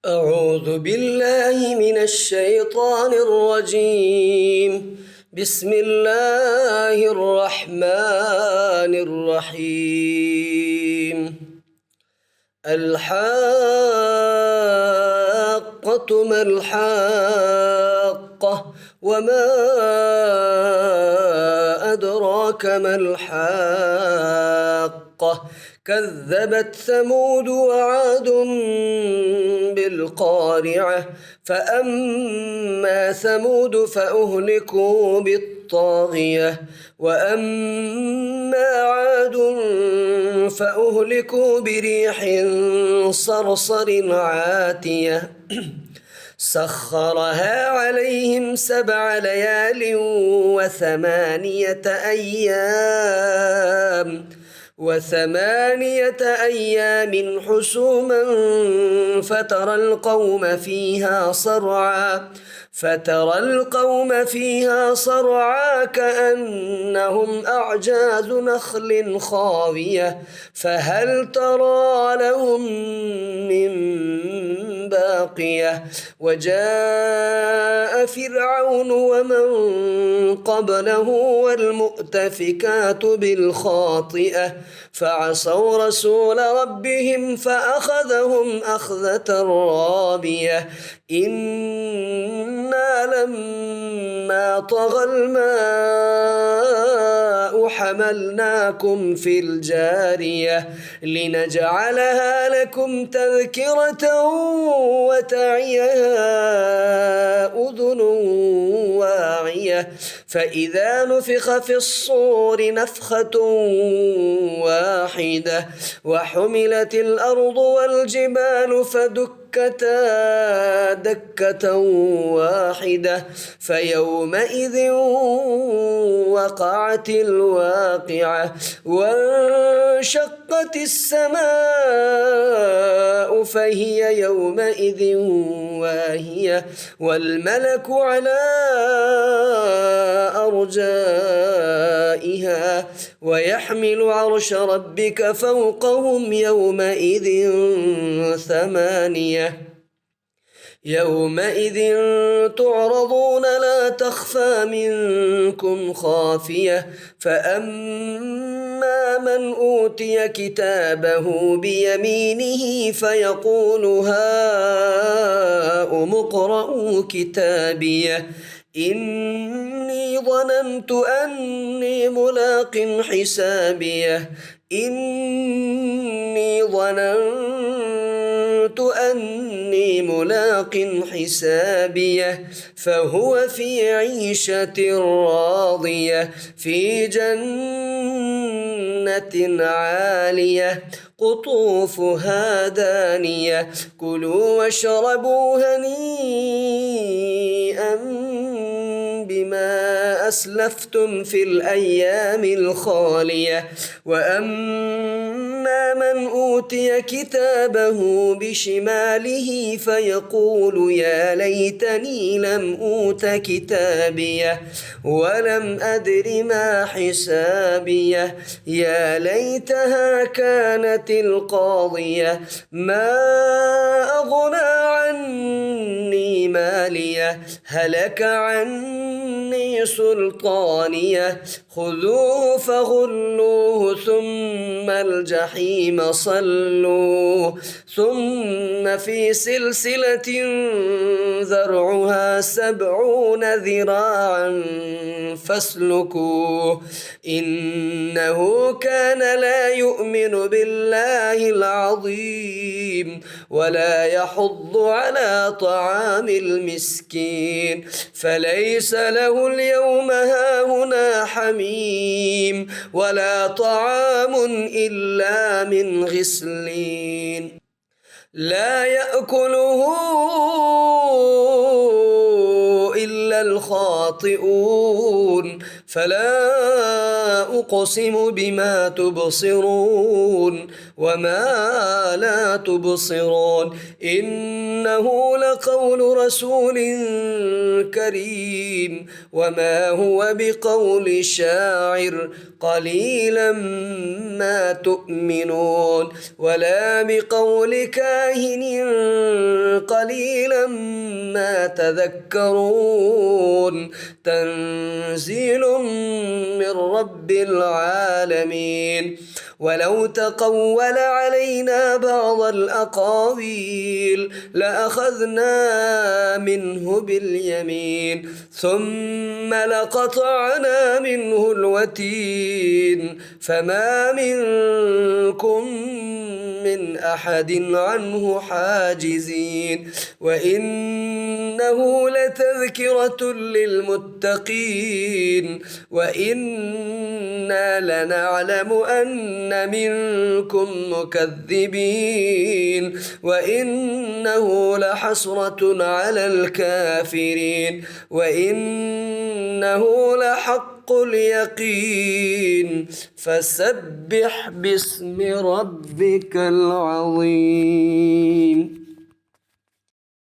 أعوذ بالله من الشيطان الرجيم. بسم الله الرحمن الرحيم. الحاقة ما الحاقة وما أدراك ما الحاقة كذبت ثمود وعاد بالقارعة فأما ثمود فأهلكوا بالطاغية وأما عاد فأهلكوا بريح صرصر عاتية سخرها عليهم 7 ليال وثمانية أيام حسوما فترى القوم فيها صرعى كأنهم أعجاز نخل خاوية فهل ترى لهم من باقية وجاء فرعون ومن قبله والمؤتفكات بالخاطئة فعصوا رسول ربهم فأخذهم أخذة رابية إنا لما طغى الماء حملناكم في الجارية لنجعلها لكم تذكرة وتعيها أذن واعية فإذا نفخ في الصور نفخة واحدة وحملت الأرض والجبال فدكتا دكة واحدة فيومئذ وقعت الواقعة وانشقت السماء فهي يومئذ واهية والملك على أرجائها ويحمل عرش ربك فوقهم يومئذ 8 يومئذ تعرضون لا تخفى منكم خافية فأما من أوتي كتابه بيمينه فيقول هاؤم اقرءوا كتابيه إني ظننت أني ملاق حسابيه إني ظننت أني ملاق حسابيه فهو في عيشة راضية في جنة عالية قطوفها دانية كلوا واشربوا هنيئا بما أسلفتم في الأيام الخالية وأما من أوتي كتابه بشماله فيقول يا ليتني لم أوت كتابيه ولم أدر ما حسابيه يا ليتها كانت القاضية ما أغنى عني ماليه هلك عني سلطانيه خذوه فغلوه ثم الجحيم صلوه ثم في سلسلة ذرعها 70 ذراعا فاسلكوه إنه كان لا يؤمن بالله العظيم ولا يحض على طعام المسكين فليس له اليوم هاهنا حميم ولا طعام إلا من غسلين لا يأكله إلا الخاطئون فلا أقسم بما تبصرون وما لا تبصرون إنه لقول رسول كريم وما هو بقول شاعر قليلا ما تؤمنون ولا بقول كاهن قليلا ما تذكرون تنزيل من رب العالمين ولو تقول علينا بعض الأقاويل لأخذنا منه باليمين ثم لقطعنا منه الوتين فما منكم من أحد عنه حاجزين وإنه لتذكرة للمتقين وإنا لنعلم أن منكم مكذبين وإنه لحسرة على الكافرين وإنه لحق اليقين فسبح باسم ربك العظيم.